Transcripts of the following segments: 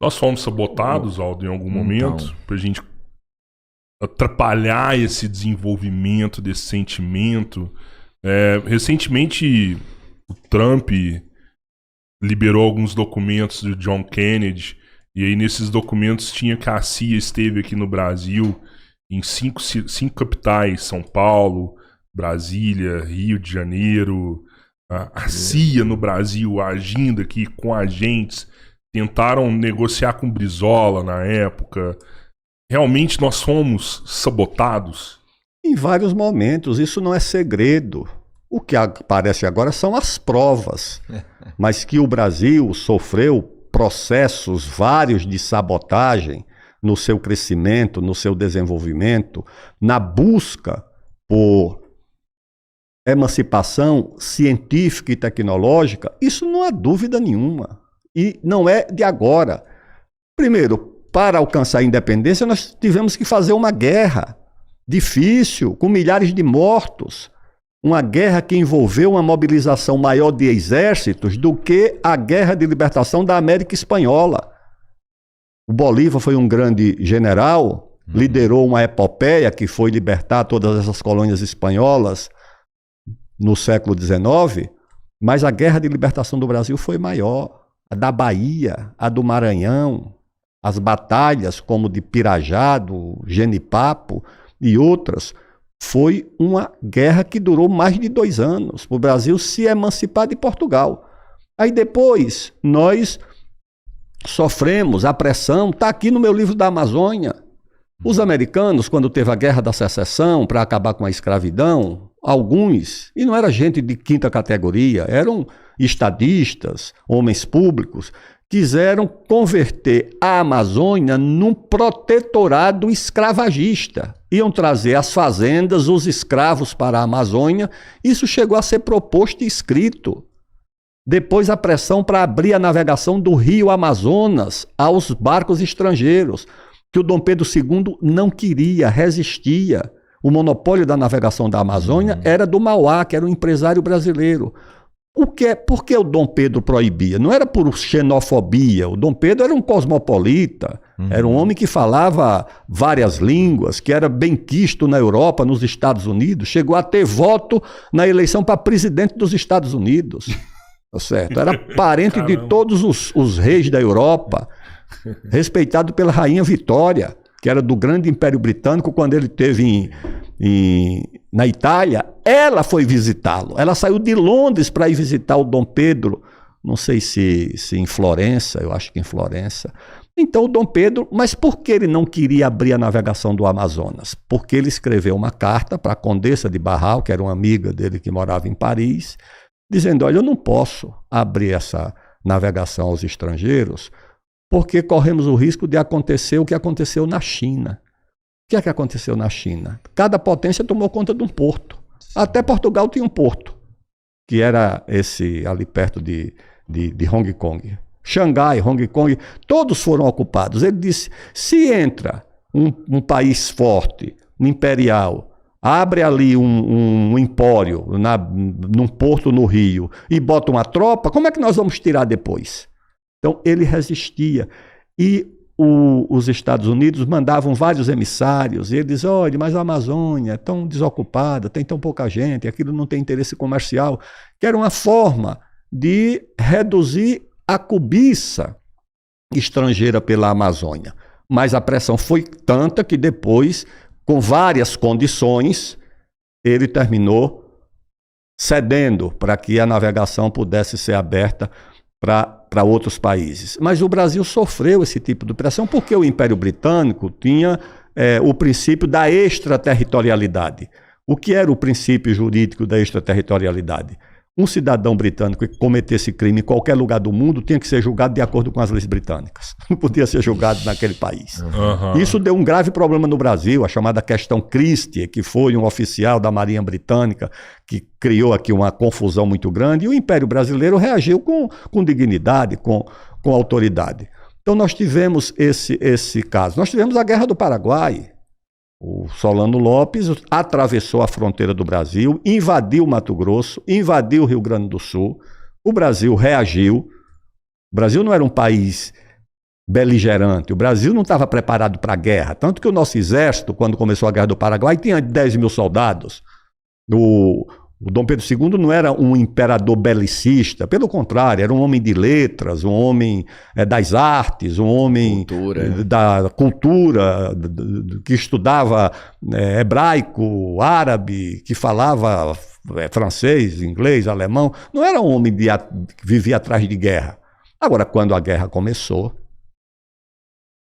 Nós fomos sabotados, Aldo, em algum momento, Então, pra gente atrapalhar esse desenvolvimento desse sentimento. Recentemente, o Trump liberou alguns documentos do John Kennedy, e aí nesses documentos tinha que a CIA esteve aqui no Brasil em cinco capitais: São Paulo, Brasília, Rio de Janeiro. A CIA no Brasil agindo aqui com agentes, tentaram negociar com Brizola na época. Realmente nós fomos sabotados? Em vários momentos, isso não é segredo. O que aparece agora são as provas, mas que o Brasil sofreu processos vários de sabotagem no seu crescimento, no seu desenvolvimento, na busca por emancipação científica e tecnológica, isso não há dúvida nenhuma. E não é de agora. Primeiro, para alcançar a independência, nós tivemos que fazer uma guerra difícil, com milhares de mortos. Uma guerra que envolveu uma mobilização maior de exércitos do que a Guerra de Libertação da América Espanhola. O Bolívar foi um grande general, liderou uma epopeia que foi libertar todas essas colônias espanholas no século XIX, mas a Guerra de Libertação do Brasil foi maior. A da Bahia, a do Maranhão, as batalhas como de Pirajá, do Genipapo e outras, foi uma guerra que durou mais de 2 anos, para o Brasil se emancipar de Portugal. Aí depois nós sofremos a pressão, está aqui no meu livro da Amazônia. Os americanos, quando teve a Guerra da Secessão para acabar com a escravidão, alguns, e não era gente de quinta categoria, eram estadistas, homens públicos, quiseram converter a Amazônia num protetorado escravagista. Iam trazer as fazendas, os escravos para a Amazônia. Isso chegou a ser proposto e escrito. Depois a pressão para abrir a navegação do rio Amazonas aos barcos estrangeiros, que o Dom Pedro II não queria, resistia. O monopólio da navegação da Amazônia era do Mauá, que era um empresário brasileiro. Por que o Dom Pedro proibia? Não era por xenofobia. O Dom Pedro era um cosmopolita, era um homem que falava várias línguas, que era bem quisto na Europa, nos Estados Unidos, chegou a ter voto na eleição para presidente dos Estados Unidos. Tá certo? Era parente de todos os reis da Europa, respeitado pela Rainha Vitória, que era do grande Império Britânico. Quando ele esteve na Itália, ela foi visitá-lo. Ela saiu de Londres para ir visitar o Dom Pedro, não sei se em Florença, eu acho que em Florença. Então o Dom Pedro, mas por que ele não queria abrir a navegação do Amazonas? Porque ele escreveu uma carta para a Condessa de Barral, que era uma amiga dele que morava em Paris, dizendo: olha, eu não posso abrir essa navegação aos estrangeiros, porque corremos o risco de acontecer o que aconteceu na China. O que é que aconteceu na China? Cada potência tomou conta de um porto. Até Portugal tinha um porto, que era esse ali perto de Hong Kong. Xangai, Hong Kong, todos foram ocupados. Ele disse: se entra um país forte, um imperial, abre ali um empório num porto no Rio e bota uma tropa, como é que nós vamos tirar depois? Então ele resistia. E os Estados Unidos mandavam vários emissários, e eles: olha, mas a Amazônia é tão desocupada, tem tão pouca gente, aquilo não tem interesse comercial, que era uma forma de reduzir a cobiça estrangeira pela Amazônia. Mas a pressão foi tanta que depois, com várias condições, ele terminou cedendo para que a navegação pudesse ser aberta para outros países. Mas o Brasil sofreu esse tipo de pressão porque o Império Britânico tinha o princípio da extraterritorialidade. O que era o princípio jurídico da extraterritorialidade? Um cidadão britânico que cometesse crime em qualquer lugar do mundo tinha que ser julgado de acordo com as leis britânicas. Não podia ser julgado naquele país. Isso deu um grave problema no Brasil, a chamada questão Christie, que foi um oficial da Marinha Britânica que criou aqui uma confusão muito grande, e o Império Brasileiro reagiu com dignidade, com autoridade. Então nós tivemos esse caso. Nós tivemos a Guerra do Paraguai. O Solano Lopes atravessou a fronteira do Brasil, invadiu Mato Grosso, invadiu o Rio Grande do Sul. O Brasil reagiu. O Brasil não era um país beligerante. O Brasil não estava preparado para a guerra. Tanto que o nosso exército, quando começou a Guerra do Paraguai, tinha 10 mil soldados. O Dom Pedro II não era um imperador belicista, pelo contrário, era um homem de letras, um homem das artes, um homem da cultura, que estudava hebraico, árabe, que falava francês, inglês, alemão. Não era um homem que vivia atrás de guerra. Agora, quando a guerra começou,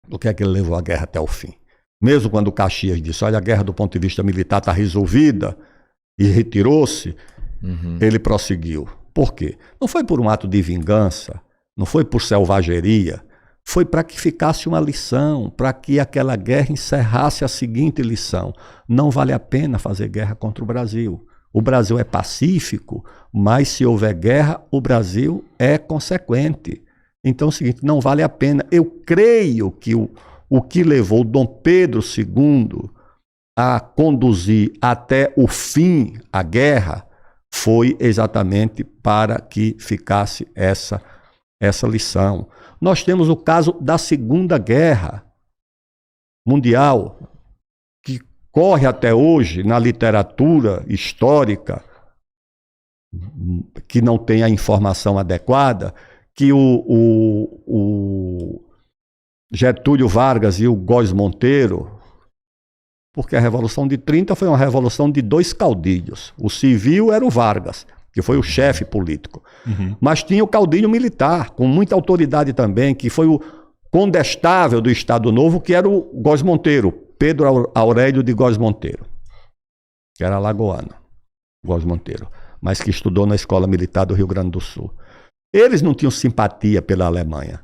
o que é que ele levou a guerra até o fim? Mesmo quando o Caxias disse, olha, a guerra do ponto de vista militar está resolvida, e retirou-se, ele prosseguiu. Por quê? Não foi por um ato de vingança, não foi por selvageria, foi para que ficasse uma lição, para que aquela guerra encerrasse a seguinte lição: não vale a pena fazer guerra contra o Brasil. O Brasil é pacífico, mas se houver guerra, o Brasil é consequente. Então é o seguinte, não vale a pena. Eu creio que o que levou Dom Pedro II a conduzir até o fim a guerra foi exatamente para que ficasse essa lição. Nós temos o caso da Segunda Guerra Mundial, que corre até hoje na literatura histórica, que não tem a informação adequada, que o Getúlio Vargas e o Góes Monteiro, porque a Revolução de 30 foi uma revolução de dois caudilhos. O civil era o Vargas, que foi o chefe político. Mas tinha o caudilho militar, com muita autoridade também, que foi o condestável do Estado Novo, que era o Góes Monteiro, Pedro Aurélio de Góes Monteiro, que era alagoano, Góes Monteiro, mas que estudou na Escola Militar do Rio Grande do Sul. Eles não tinham simpatia pela Alemanha.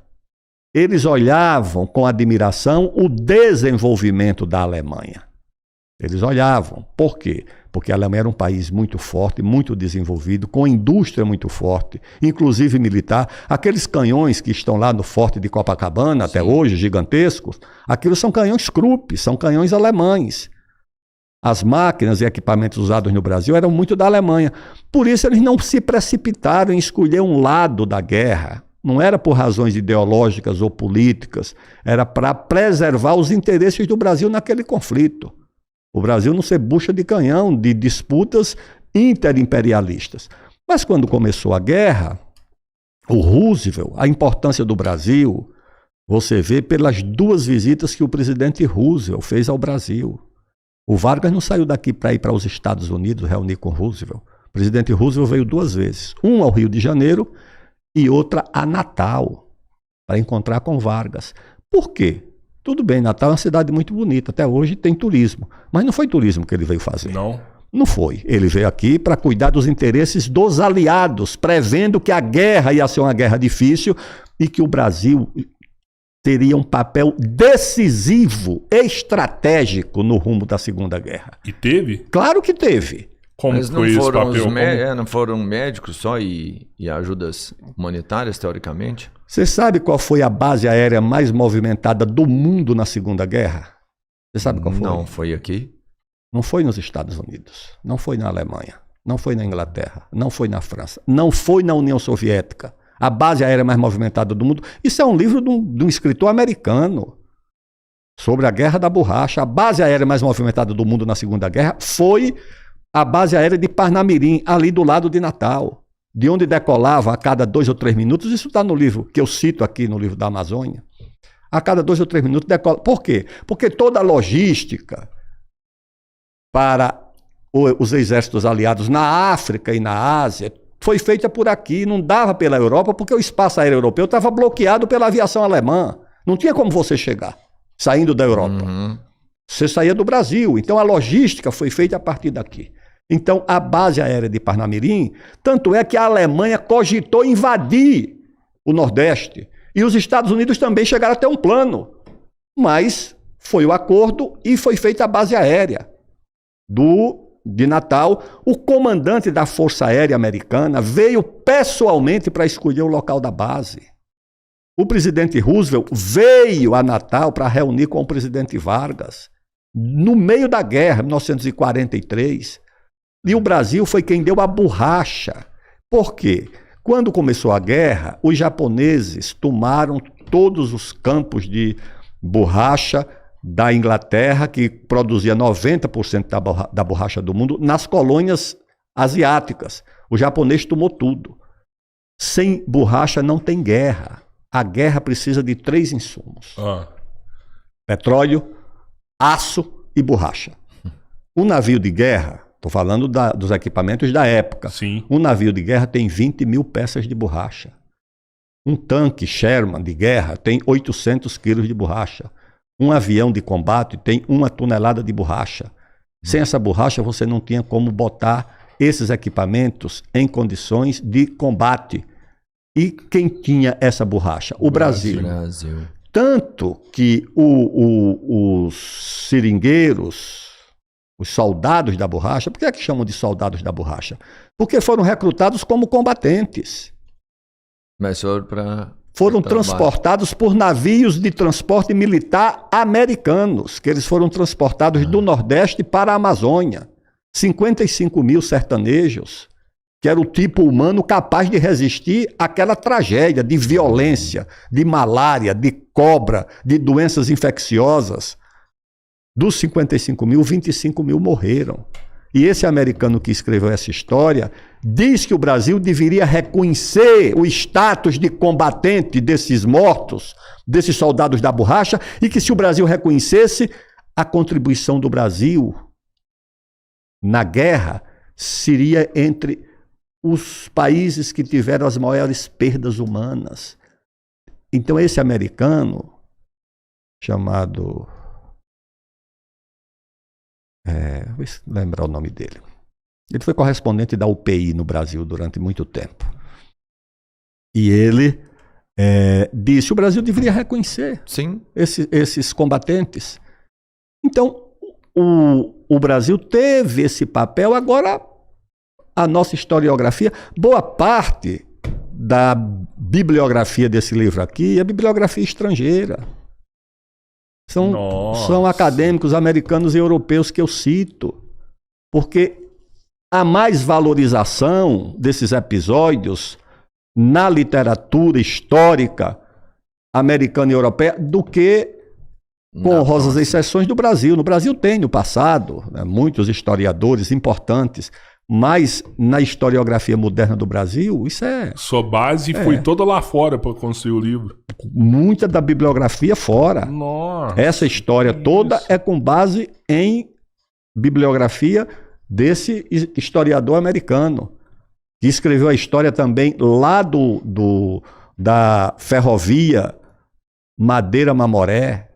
Eles olhavam com admiração o desenvolvimento da Alemanha. Eles olhavam. Por quê? Porque a Alemanha era um país muito forte, muito desenvolvido, com indústria muito forte, inclusive militar. Aqueles canhões que estão lá no Forte de Copacabana, até hoje, gigantescos, aqueles são canhões Krupp, são canhões alemães. As máquinas e equipamentos usados no Brasil eram muito da Alemanha. Por isso eles não se precipitaram em escolher um lado da guerra. Não era por razões ideológicas ou políticas, era para preservar os interesses do Brasil naquele conflito. O Brasil não ser bucha de canhão de disputas interimperialistas. Mas quando começou a guerra, o Roosevelt, a importância do Brasil, você vê pelas duas visitas que o presidente Roosevelt fez ao Brasil. O Vargas não saiu daqui para ir para os Estados Unidos reunir com Roosevelt. O presidente Roosevelt veio duas vezes, uma ao Rio de Janeiro e outra a Natal, para encontrar com Vargas. Por quê? Tudo bem, Natal é uma cidade muito bonita, até hoje tem turismo, mas não foi turismo que ele veio fazer. Não foi. Ele veio aqui para cuidar dos interesses dos aliados, prevendo que a guerra ia ser uma guerra difícil e que o Brasil teria um papel decisivo, estratégico no rumo da Segunda Guerra. E teve? Claro que teve. Como mas não foi foram, esse papel? não foram médicos só e ajudas humanitárias, teoricamente? Você sabe qual foi a base aérea mais movimentada do mundo na Segunda Guerra? Você sabe qual foi? Não, foi aqui? Não foi nos Estados Unidos, não foi na Alemanha, não foi na Inglaterra, não foi na França, não foi na União Soviética. A base aérea mais movimentada do mundo. Isso é um livro de um escritor americano sobre a Guerra da Borracha. A base aérea mais movimentada do mundo na Segunda Guerra foi a base aérea de Parnamirim, ali do lado de Natal, de onde decolava a cada 2 ou 3 minutos. Isso está no livro que eu cito aqui, no livro da Amazônia. A cada 2 ou 3 minutos decola. Por quê? Porque toda a logística para os exércitos aliados na África e na Ásia foi feita por aqui, não dava pela Europa, porque o espaço aéreo europeu estava bloqueado pela aviação alemã. Não tinha como você chegar, saindo da Europa. Você saía do Brasil, então a logística foi feita a partir daqui. Então a base aérea de Parnamirim, tanto é que a Alemanha cogitou invadir o Nordeste, e os Estados Unidos também chegaram a ter um plano, mas foi o acordo e foi feita a base aérea de Natal. O comandante da Força Aérea Americana veio pessoalmente para escolher o local da base. O presidente Roosevelt veio a Natal para reunir com o presidente Vargas, no meio da guerra, 1943. E o Brasil foi quem deu a borracha. Por quê? Quando começou a guerra, os japoneses tomaram todos os campos de borracha da Inglaterra, que produzia 90% da borracha do mundo, nas colônias asiáticas. O japonês tomou tudo. Sem borracha não tem guerra. A guerra precisa de 3 insumos: petróleo, aço e borracha. Um navio de guerra, estou falando dos equipamentos da época, Sim. um navio de guerra tem 20 mil peças de borracha. Um tanque Sherman de guerra tem 800 quilos de borracha. Um avião de combate tem 1 tonelada de borracha. Sem essa borracha, você não tinha como botar esses equipamentos em condições de combate. E quem tinha essa borracha? O Brasil. Tanto que os seringueiros, os soldados da borracha, por que é que chamam de soldados da borracha? Porque foram recrutados como combatentes. Mas foram transportados por navios de transporte militar americanos, que eles foram transportados do Nordeste para a Amazônia. 55 mil sertanejos, que era o tipo humano capaz de resistir àquela tragédia de violência, de malária, de cobra, de doenças infecciosas. Dos 55 mil, 25 mil morreram. E esse americano que escreveu essa história diz que o Brasil deveria reconhecer o status de combatente desses mortos, desses soldados da borracha, e que se o Brasil reconhecesse, a contribuição do Brasil na guerra seria entre os países que tiveram as maiores perdas humanas. Então esse americano, chamado... vou lembrar o nome dele. Ele foi correspondente da UPI no Brasil durante muito tempo. E ele disse que o Brasil deveria reconhecer esses combatentes. Então, o Brasil teve esse papel. Agora, a nossa historiografia, boa parte da bibliografia desse livro aqui é bibliografia estrangeira. São acadêmicos americanos e europeus que eu cito, porque há mais valorização desses episódios na literatura histórica americana e europeia do que, com honrosas exceções, do Brasil. No Brasil tem, no passado, muitos historiadores importantes, mas na historiografia moderna do Brasil, isso é... Sua base foi toda lá fora para construir o livro. Muita da bibliografia fora. Nossa, essa história toda é com base em bibliografia desse historiador americano, que escreveu a história também lá da ferrovia Madeira-Mamoré,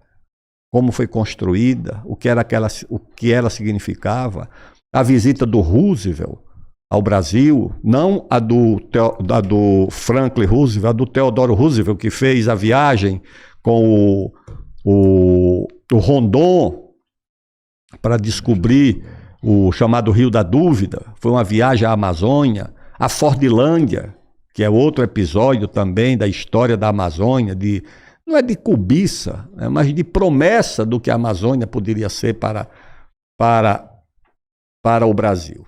como foi construída, o que ela significava. A visita do Roosevelt ao Brasil, não a do Franklin Roosevelt, a do Theodore Roosevelt, que fez a viagem com o Rondon para descobrir o chamado Rio da Dúvida. Foi uma viagem à Amazônia. A Fordlândia, que é outro episódio também da história da Amazônia, não é de cobiça, mas de promessa do que a Amazônia poderia ser para o Brasil.